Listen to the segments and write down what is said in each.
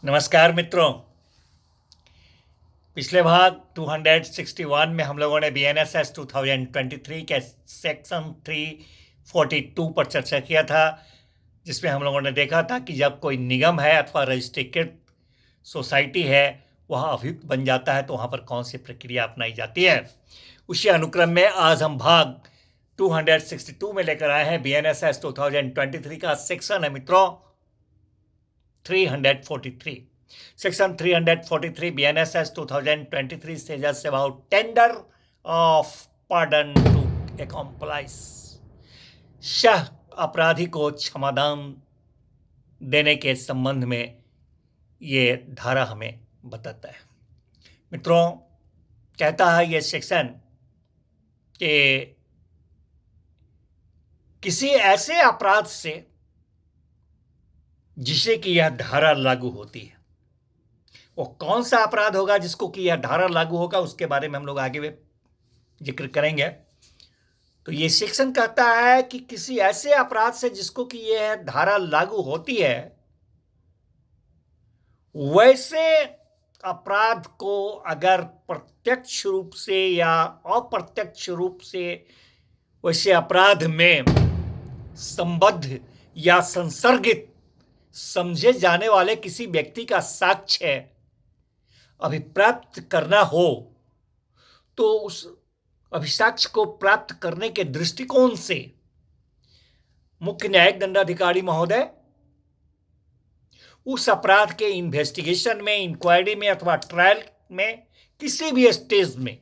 नमस्कार मित्रों। पिछले भाग 261 में हम लोगों ने BNSS 2023 के सेक्शन 342 पर चर्चा किया था, जिसमें हम लोगों ने देखा था कि जब कोई निगम है अथवा रजिस्ट्रेटेड सोसाइटी है वह अभियुक्त बन जाता है तो वहाँ पर कौन सी प्रक्रिया अपनाई जाती है। उसी अनुक्रम में आज हम भाग 262 में लेकर आए हैं। BNSS 2023 का सेक्शन है मित्रों 343। Section 343 BNSS 2023 says us about tender of pardon to accomplice। सह अपराधी को क्षमादान देने के संबंध में ये धारा हमें बताता है। मित्रों, कहता है ये सेक्शन कि किसी ऐसे अपराध से जिसे कि यह धारा लागू होती है, वो कौन सा अपराध होगा जिसको कि यह धारा लागू होगा, उसके बारे में हम लोग आगे जिक्र करेंगे। तो ये सेक्शन कहता है कि किसी ऐसे अपराध से जिसको कि यह धारा लागू होती है, वैसे अपराध को अगर प्रत्यक्ष रूप से या अप्रत्यक्ष रूप से वैसे अपराध में संबद्ध या संसर्गित समझे जाने वाले किसी व्यक्ति का साक्ष्य अभिप्राप्त करना हो, तो उस अभिसाक्ष्य को प्राप्त करने के दृष्टिकोण से मुख्य न्यायिक दंडाधिकारी महोदय उस अपराध के इन्वेस्टिगेशन में, इंक्वायरी में अथवा ट्रायल में किसी भी स्टेज में,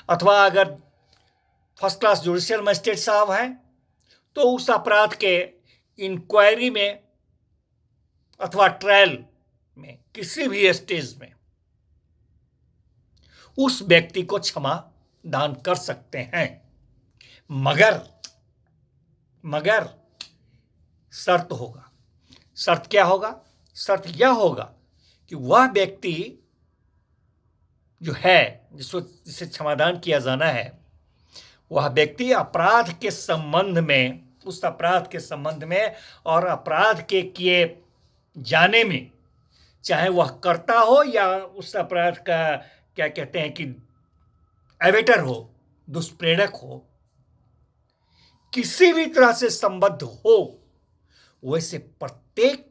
अथवा अगर फर्स्ट क्लास जुडिशियल मजिस्ट्रेट साहब हैं तो उस अपराध के इंक्वायरी में अथवा ट्रायल में किसी भी स्टेज में उस व्यक्ति को क्षमा दान कर सकते हैं, मगर शर्त होगा। शर्त क्या होगा? शर्त यह होगा कि वह व्यक्ति जो है जिसे क्षमादान किया जाना है, वह व्यक्ति अपराध के संबंध में, उस अपराध के संबंध में और अपराध के किए जाने में, चाहे वह कर्ता हो या उस अपराध का क्या कहते हैं कि एवेटर हो, दुष्प्रेरक हो, किसी भी तरह से संबद्ध हो, वैसे प्रत्येक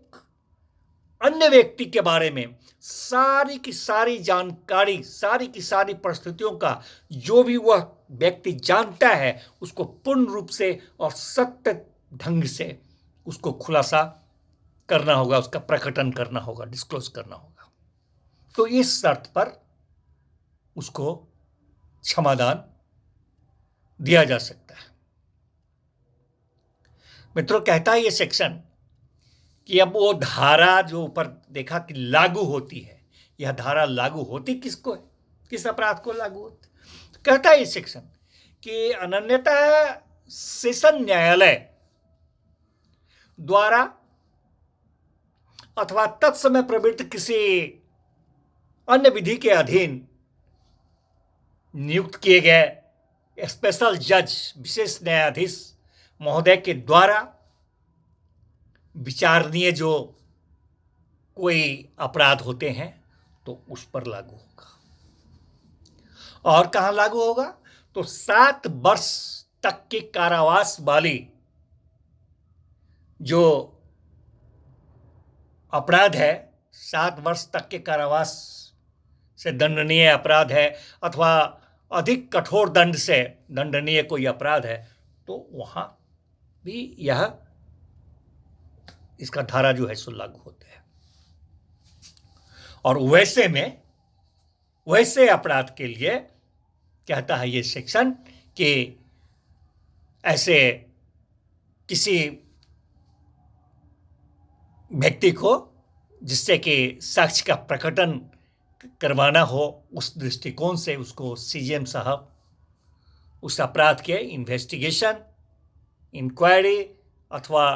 अन्य व्यक्ति के बारे में सारी की सारी जानकारी, सारी की सारी परिस्थितियों का जो भी वह व्यक्ति जानता है, उसको पूर्ण रूप से और सत्य ढंग से उसको खुलासा करना होगा, उसका प्रकटन करना होगा, डिस्क्लोज करना होगा। तो इस शर्त पर उसको क्षमादान दिया जा सकता है। मित्रों, कहता है ये सेक्शन कि अब वो धारा जो ऊपर देखा कि लागू होती है, यह धारा लागू होती किसको है, किस अपराध को लागू होती? कहता है ये सेक्शन कि अनन्यतः सेशन न्यायालय द्वारा अथवा तत्समय प्रवृत्त किसी अन्य विधि के अधीन नियुक्त किए गए स्पेशल जज, विशेष न्यायाधीश महोदय के द्वारा विचारणीय जो कोई अपराध होते हैं तो उस पर लागू होगा। और कहां लागू होगा? तो 7 वर्ष तक के कारावास वाली जो अपराध है, 7 वर्ष तक के कारावास से दंडनीय अपराध है अथवा अधिक कठोर दंड से दंडनीय कोई अपराध है, तो वहां भी यह इसका धारा जो है सो लागू होता है। और वैसे अपराध के लिए कहता है ये सेक्शन कि ऐसे किसी व्यक्ति को जिससे कि साक्ष्य का प्रकटन करवाना हो, उस दृष्टिकोण से उसको CJM साहब उस अपराध के इन्वेस्टिगेशन, इंक्वायरी अथवा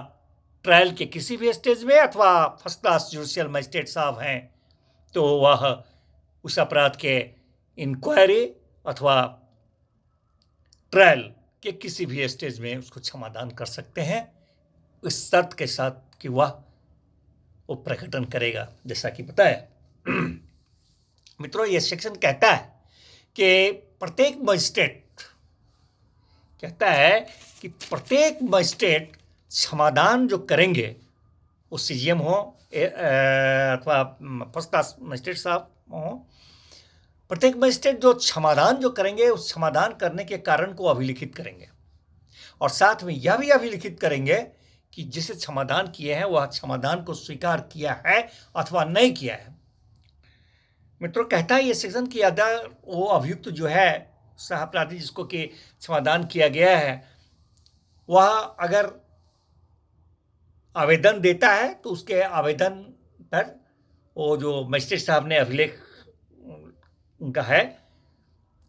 ट्रायल के किसी भी स्टेज में, अथवा फर्स्ट क्लास जुडिशियल मजिस्ट्रेट साहब हैं तो वह उस अपराध के इंक्वायरी अथवा ट्रायल के किसी भी स्टेज में उसको क्षमादान कर सकते हैं, इस शर्त के साथ कि वह वो प्रकटन करेगा, जैसा कि बताया। मित्रों, ये सेक्शन कहता है कि प्रत्येक मजिस्ट्रेट समाधान जो करेंगे, वो सीजीएम हो अथवा फर्स्ट क्लास मजिस्ट्रेट साहब हो, प्रत्येक मजिस्ट्रेट जो समाधान जो करेंगे, उस समाधान करने के कारण को अभिलिखित करेंगे और साथ में यह भी अभिलिखित करेंगे कि जिसे समाधान किए हैं वह समाधान को स्वीकार किया है अथवा नहीं किया है। मित्रों, कहता है ये सेक्शन कि अगर वो अभियुक्त जो है, सह अपराधी जिसको कि समाधान किया गया है, वह अगर आवेदन देता है तो उसके आवेदन पर वो जो मजिस्ट्रेट साहब ने अभिलेख उनका है,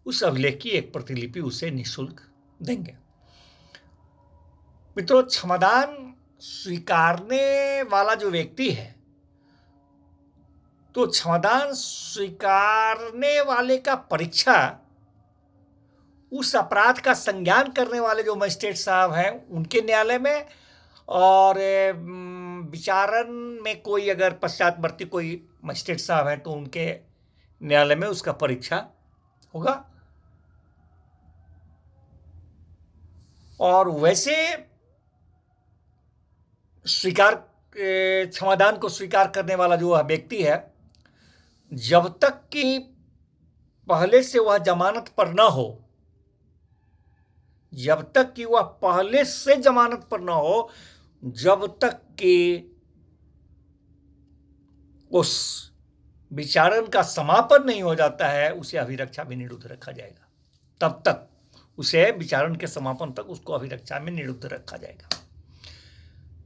उस अभिलेख की एक प्रतिलिपि उसे निःशुल्क देंगे। मित्रों, क्षमादान स्वीकारने वाला जो व्यक्ति है, तो क्षमादान स्वीकारने वाले का परीक्षा उस अपराध का संज्ञान करने वाले जो मजिस्ट्रेट साहब हैं उनके न्यायालय में, और विचारण में कोई अगर पश्चातवर्ती कोई मजिस्ट्रेट साहब हैं तो उनके न्यायालय में उसका परीक्षा होगा। और वैसे क्षमादान को स्वीकार करने वाला जो वह व्यक्ति है, जब तक कि पहले से वह जमानत पर न हो, जब तक कि वह पहले से जमानत पर न हो, जब तक कि उस विचारण का समापन नहीं हो जाता है, उसे अभिरक्षा में निरुद्ध रखा जाएगा। तब तक उसे विचारण के समापन तक उसको अभिरक्षा में निरुद्ध रखा जाएगा।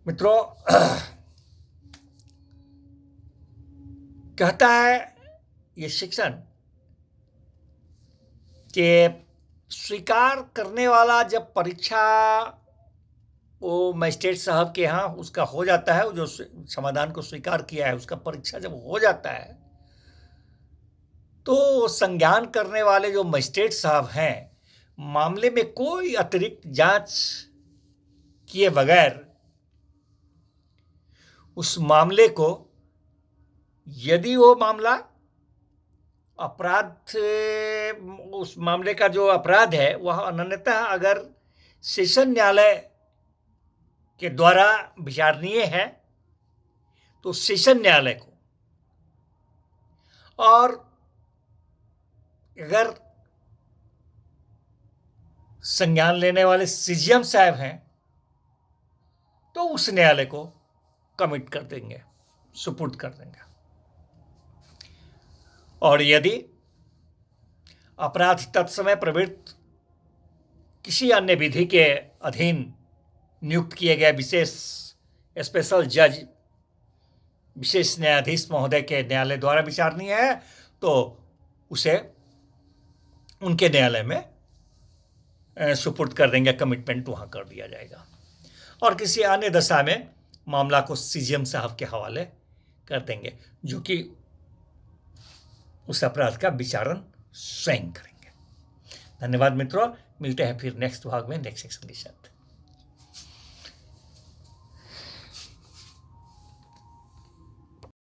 मित्रों, कहता है ये सेक्शन कि स्वीकार करने वाला जब परीक्षा वो मजिस्ट्रेट साहब के यहाँ उसका हो जाता है, जो समाधान को स्वीकार किया है उसका परीक्षा जब हो जाता है, तो संज्ञान करने वाले जो मजिस्ट्रेट साहब हैं, मामले में कोई अतिरिक्त जांच किए बगैर उस मामले को, यदि वो मामला अपराध, उस मामले का जो अपराध है वह अनन्यतः अगर सेशन न्यायालय के द्वारा विचारणीय है, तो सेशन न्यायालय को, और अगर संज्ञान लेने वाले सीजीएम साहब हैं तो उस न्यायालय को कमिट कर देंगे, सुपुर्द कर देंगे। और यदि अपराध तत्समय प्रवृत्त किसी अन्य विधि के अधीन नियुक्त किए गए विशेष स्पेशल जज, विशेष न्यायाधीश महोदय के न्यायालय द्वारा विचारणीय है, तो उसे उनके न्यायालय में सुपुर्द कर देंगे, कमिटमेंट वहाँ कर दिया जाएगा। और किसी अन्य दशा में मामला को सीजीएम साहब के हवाले कर देंगे, जो कि उस अपराध का विचारण स्वयं करेंगे। धन्यवाद मित्रों, मिलते हैं फिर नेक्स्ट भाग में नेक्स्ट सेक्शन के साथ।